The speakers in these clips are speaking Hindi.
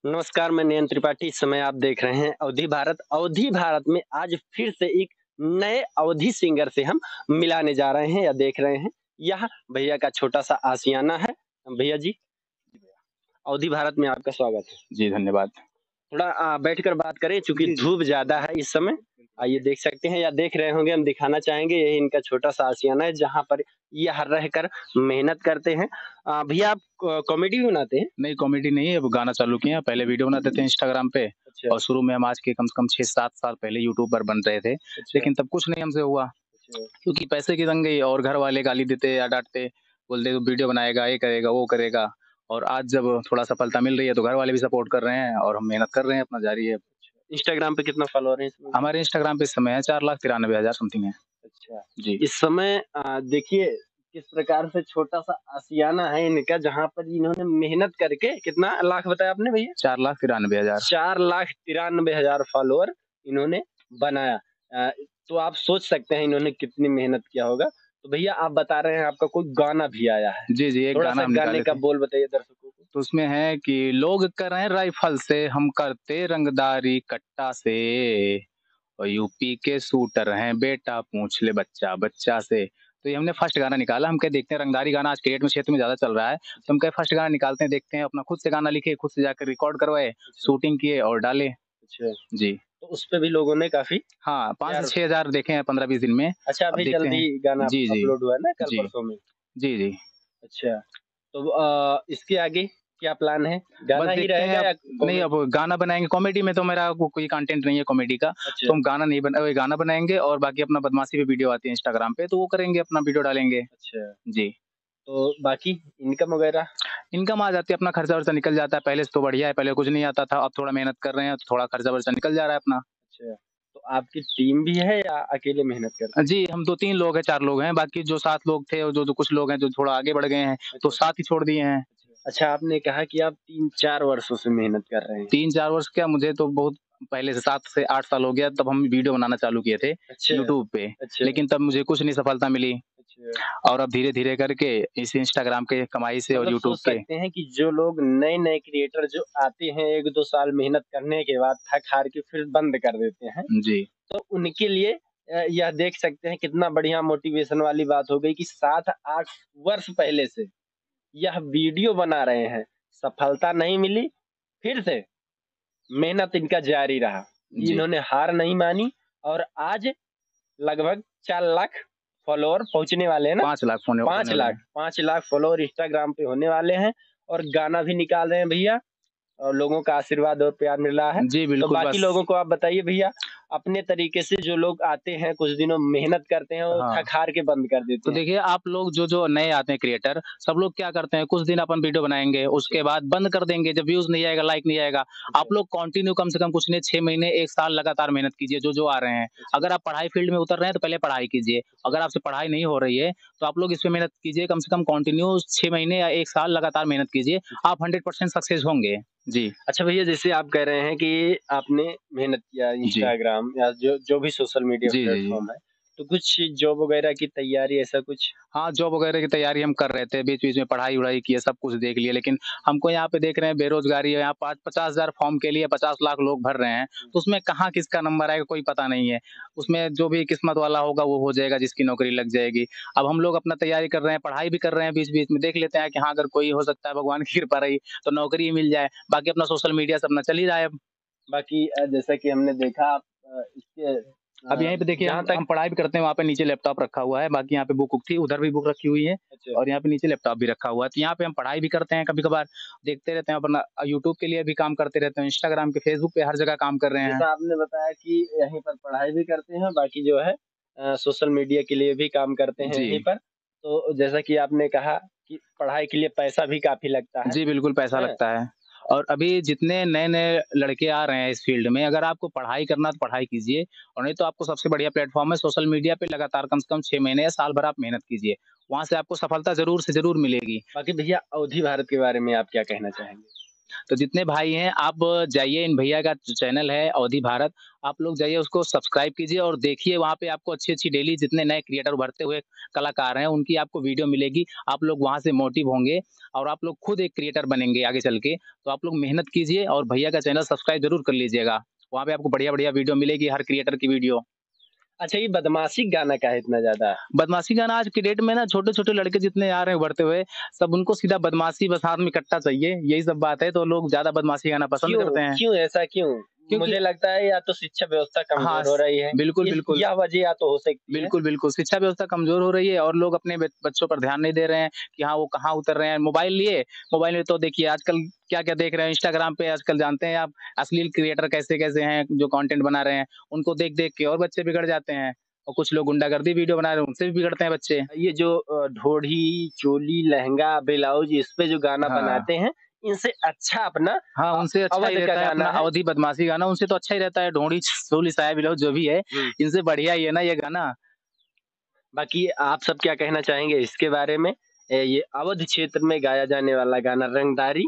नमस्कार, मैं नयन त्रिपाठी। इस समय आप देख रहे हैं अवधि भारत। अवधि भारत में आज फिर से एक नए अवधि सिंगर से हम मिलाने जा रहे हैं या देख रहे हैं। यह भैया का छोटा-सा आशियाना है। भैया जी, अवधि भारत में आपका स्वागत है। जी, धन्यवाद। थोड़ा बैठकर बात करें चूँकि जी, जी। धूप ज़्यादा है इस समय। आइए देख सकते हैं या देख रहे होंगे, हम दिखाना चाहेंगे यही इनका छोटा-सा आशियाना है जहाँ पर यह रहकर मेहनत करते हैं। भैया आप कॉमेडी भी बनाते हैं? नहीं, कॉमेडी नहीं है, अब गाना चालू किए हैं। पहले वीडियो बनाते थे इंस्टाग्राम पे अच्छा, और शुरू में हम आज के कम से कम 6-7 साल पहले यूट्यूब पर बन रहे थे। अच्छा, लेकिन तब कुछ नहीं हमसे हुआ अच्छा, क्योंकि पैसे की तंगी और घर वाले गाली देते या डाँटते, बोलते तू वीडियो बनाएगा, ये करेगा, वो करेगा। और आज जब थोड़ा सफलता मिल रही है तो घर वाले भी सपोर्ट कर रहे हैं और हम मेहनत कर रहे हैं, अपना जारी है। अच्छा। इंस्टाग्राम पे कितना फॉलोवर है इसमें? हमारे इंस्टाग्राम पे इस समय है 4,93,000 समथिंग है। अच्छा। जी, इस समय देखिए किस प्रकार से छोटा-सा आशियाना है इनका जहाँ पर इन्होंने मेहनत करके कितना लाख बताया आपने भैया? 4,93,000। 4,93,000 फॉलोवर इन्होंने बनाया। अ, तो आप सोच सकते हैं इन्होंने कितनी मेहनत किया होगा। तो भैया आप बता रहे हैं आपका कोई गाना भी आया है। जी, जी, एक गाना थोड़ा-सा हम गाने निकाले का थे। बोल बताइए दर्शकों को। तो उसमें है कि लोग करें राइफल से, हम करते रंगदारी कट्टा से। और यूपी के शूटर हैं बेटा, पूछ ले बच्चा बच्चा से। तो ये हमने फर्स्ट गाना निकाला। हम कहे देखते हैं, रंगदारी गाना आज क्रिकेट में क्षेत्र में ज़्यादा चल रहा है, तो हम कहे फर्स्ट गाना निकालते हैं, देखते हैं। अपना खुद से गाना लिखे, खुद से जाकर रिकॉर्ड करवाए, अच्छा, शूटिंग किए और डाले। अच्छा। जी। तो उसपे भी लोगों ने काफ़ी हाँ, 5 से प्यार 6 हज़ार देखे हैं 15-20 दिन में। अच्छा अब अभी देखते जल्दी हैं। गाना जी, जी। अपलोड हुआ है ना कल जी। परसों में? जी, जी। अच्छा, तो इसके आगे क्या प्लान है? बस गाना ही देखते हैं रहेगा अब। या नहीं, अब कॉमेडी? गाना बनाएँगे। कॉमेडी में तो मेरा कोई कंटेंट नहीं है कॉमेडी का, अच्छा, तो हम गाना नहीं बना गाना बनाएँगे और बाकी अपना बदमाशी पे वीडियो आती है इंस्टाग्राम पे, तो वो करेंगे, अपना वीडियो डालेंगे। अच्छा, जी। तो बाकी इनकम वगैरह? इनकम आ जाती है, अपना खर्चा-वर्चा निकल जाता है। पहले से तो बढ़िया है, पहले कुछ नहीं आता था, अब थोड़ा मेहनत कर रहे हैं, तो थोड़ा खर्चा-वर्चा निकल जा रहा है अपना। अच्छा, तो आपकी टीम भी है या अकेले मेहनत करते हैं? जी, हम 2-3 लोग हैं, 4 लोग हैं, बाकी जो 7 लोग थे और जो कुछ लोग हैं, जो थोड़ा आगे बढ़ गए हैं, तो अच्छा, साथ ही छोड़ दिए हैं। अच्छा। अच्छा, आपने कहा कि आप 3-4 वर्षों से मेहनत कर रहे हैं। 3-4 वर्ष क्या, मुझे तो बहुत पहले से 7 से 8 साल हो गया, तब हम वीडियो बनाना चालू किए थे अच्छा, यूट्यूब पे। अच्छा, लेकिन तब मुझे कुछ नहीं सफलता मिली अच्छा। और अब धीरे-धीरे करके इस इंस्टाग्राम के कमाई से और मतलब यूट्यूब सोच के। सकते हैं कि जो लोग नए-नए क्रिएटर जो आते हैं 1-2 साल मेहनत करने के बाद थक-हार के फिर बंद कर देते हैं। जी, तो उनके लिए यह देख सकते हैं कितना बढ़िया मोटिवेशन वाली बात हो गई कि 7-8 वर्ष पहले से यह वीडियो बना रहे हैं। सफलता नहीं मिली, फिर से मेहनत इनका जारी रहा। जी। इन्होंने हार नहीं मानी और आज लगभग 4 लाख फॉलोवर पहुँचने वाले हैं ना? 5 लाख होने 5 वाले लाख हैं। 5 लाख फॉलोवर इंस्टाग्राम पे होने वाले हैं और गाना भी निकाल रहे हैं भैया। और लोगों का आशीर्वाद और प्यार मिल रहा है। जी, तो बिल्कुल बाकी बस। लोगों को आप बताइए भैया, अपने तरीके से जो लोग आते हैं, कुछ दिनों मेहनत करते हैं और हाँ। थक-हार के बंद कर देते तो हैं। देखिए, आप लोग जो नए आते हैं क्रिएटर, सब लोग क्या करते हैं, कुछ दिन अपन वीडियो बनाएँगे, अच्छा, उसके बाद बंद कर देंगे, जब व्यूज़ नहीं आएगा, लाइक नहीं आएगा। अच्छा, आप लोग कंटिन्यू कम से कम कुछ नहीं, 6 महीने, 1 साल लगातार मेहनत कीजिए, जो आ रहे हैं। अच्छा, अगर आप पढ़ाई फील्ड में उतर रहे हैं, तो पहले पढ़ाई कीजिए। अच्छा, अगर आपसे पढ़ाई नहीं हो रही है, तो आप लोग इस पे मेहनत कीजिए, कम से कम कंटिन्यू 6 महीने या 1 साल लगातार मेहनत कीजिए, अच्छा। आप 100% सक्सेस होंगे। जी, अच्छा भैया जैसे आप कह रहे हैं कि आपने मेहनत किया जी। इंस्टाग्राम या जो जो भी सोशल मीडिया जी, जी, जी। प्लेटफ़ॉर्म है, तो कुछ जॉब वगैरह की तैयारी ऐसा कुछ? हाँ, जॉब वगैरह की तैयारी हम कर रहे थे, बीच-बीच में पढ़ाई-वढ़ाई की है, सब कुछ देख लिया, लेकिन हमको यहाँ पे देख रहे हैं बेरोज़गारी है, यहाँ 5 50,000 फॉर्म के लिए 50 लाख लोग भर रहे हैं, हुँ, तो उसमें कहाँ किसका नंबर आएगा कोई पता नहीं है। उसमें जो भी किस्मत वाला होगा वो हो जाएगा, जिसकी नौकरी लग जाएगी। अब हम लोग अपना तैयारी कर रहे हैं, पढ़ाई भी कर रहे हैं बीच-बीच में, देख लेते हैं कि हाँ, अगर कोई हो सकता है भगवान की कृपा रही तो नौकरी ही मिल जाए, बाकी अपना सोशल मीडिया से अपना चल ही रहा है अब। बाकी जैसा कि हमने देखा आप इसके अब यहीं पे देखिए, जहाँ तक हम पढ़ाई भी करते हैं, वहाँ पे नीचे लैपटॉप रखा हुआ है, बाकी यहाँ पे बुक-वुक थी, उधर भी बुक रखी हुई है अच्छा। और यहाँ पे नीचे लैपटॉप भी रखा हुआ है। तो यहाँ पे हम पढ़ाई भी करते हैं, कभी-कभार देखते रहते हैं, अपना यूट्यूब के लिए भी काम करते रहते हैं, इंस्टाग्राम पे, फेसबुक पे हर जगह काम कर रहे हैं। जैसा आपने बताया कि यहीं पर पढ़ाई भी करते हैं, बाकी जो है सोशल मीडिया के लिए भी काम करते हैं जी। यहीं पर। तो जैसा कि आपने कहा कि पढ़ाई के लिए पैसा भी काफ़ी लगता है। जी, बिल्कुल पैसा हैं? लगता है और अभी जितने नए-नए लड़के आ रहे हैं इस फ़ील्ड में, अगर आपको पढ़ाई करना है तो पढ़ाई कीजिए और नहीं तो आपको सबसे बढ़िया प्लेटफ़ॉर्म है सोशल मीडिया पे, लगातार कम से कम 6 महीने या साल भर आप मेहनत कीजिए। वहाँ से आपको सफलता ज़रूर से ज़रूर मिलेगी। बाकी भैया अवधि भारत के बारे में आप क्या कहना चाहेंगे? तो जितने भाई हैं आप जाइए, इन भैया का जो चैनल है अवधि भारत, आप लोग जाइए उसको सब्सक्राइब कीजिए और देखिए वहाँ पे आपको अच्छी-अच्छी डेली जितने नए क्रिएटर उभरते हुए कलाकार हैं, उनकी आपको वीडियो मिलेगी। आप लोग वहाँ से मोटिव होंगे और आप लोग खुद एक क्रिएटर बनेंगे आगे चल के। तो आप लोग मेहनत कीजिए और भैया का चैनल सब्सक्राइब ज़रूर कर लीजिएगा। वहाँ पे आपको बढ़िया-बढ़िया वीडियो मिलेगी, हर क्रिएटर की वीडियो। अच्छा, ये बदमाशी गाना का है इतना ज़्यादा? बदमाशी गाना आज की डेट में ना छोटे-छोटे लड़के जितने आ रहे हैं उभरते हुए, सब उनको सीधा बदमाशी बस हाथ में कट्टा चाहिए, यही सब बात है, तो लोग ज़्यादा बदमाशी गाना पसंद क्यों? करते हैं। क्यों ऐसा क्यों? क्योंकि मुझे लगता है या तो शिक्षा व्यवस्था हाँ, कमज़ोर हो रही है, बिल्कुल, इस बिल्कुल। यह वजह या तो हो सकती है। बिल्कुल, बिल्कुल, शिक्षा व्यवस्था कमज़ोर हो रही है और लोग अपने बच्चों पर ध्यान नहीं दे रहे हैं कि हाँ, वो कहाँ उतर रहे हैं। मोबाइल लिए, मोबाइल में तो देखिए आजकल क्या-क्या देख रहे हैं, इंस्टाग्राम पे आजकल जानते हैं आप अश्लील क्रिएटर कैसे-कैसे हैं, जो कंटेंट बना रहे हैं, उनको देख-देख के और बच्चे बिगड़ जाते हैं और कुछ लोग गुंडागर्दी वीडियो बना रहे हैं, उनसे भी बिगड़ते हैं बच्चे। ये जो ढोढ़ी, चोली, लहंगा, ब्लाउज़ इस पे जो गाना हाँ। बनाते हैं, इनसे अच्छा अपना हाँ, उनसे अच्छा ही अवध का रहता है गाना अपना है। अवधी बदमाशी गाना, उनसे तो अच्छा ही रहता है, ढोंढी चोली साया ब्लाउज जो भी है, हुँ। इनसे बढ़िया ही है ना ये गाना। बाकी आप सब क्या कहना चाहेंगे इसके बारे में? ये अवध क्षेत्र में गाया जाने वाला गाना रंगदारी,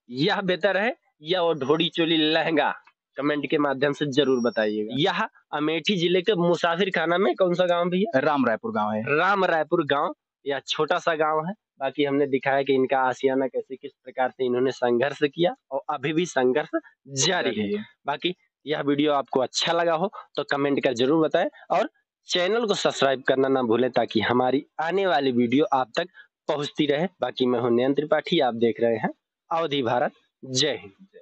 यह बेहतर है या वो ढोढ़ी चोली लहंगा? कमेंट के माध्यम से ज़रूर बताइएगा। यह अमेठी जिले के मुसाफिर खाना में कौन-सा गाँव भैया? राम रायपुर गाँव है। राम रायपुर गाँव, यह छोटा-सा गाँव है। बाकी हमने दिखाया कि इनका आशियाना कैसे किस प्रकार से इन्होंने संघर्ष किया और अभी भी संघर्ष जारी है। जारी है। बाकी यह वीडियो आपको अच्छा लगा हो तो कमेंट कर ज़रूर बताएँ और चैनल को सब्सक्राइब करना ना भूलें ताकि हमारी आने वाली वीडियो आप तक पहुँचती रहे। बाकी मैं हूँ नयन त्रिपाठी, आप देख रहे हैं अवधि भारत। जय हिंद।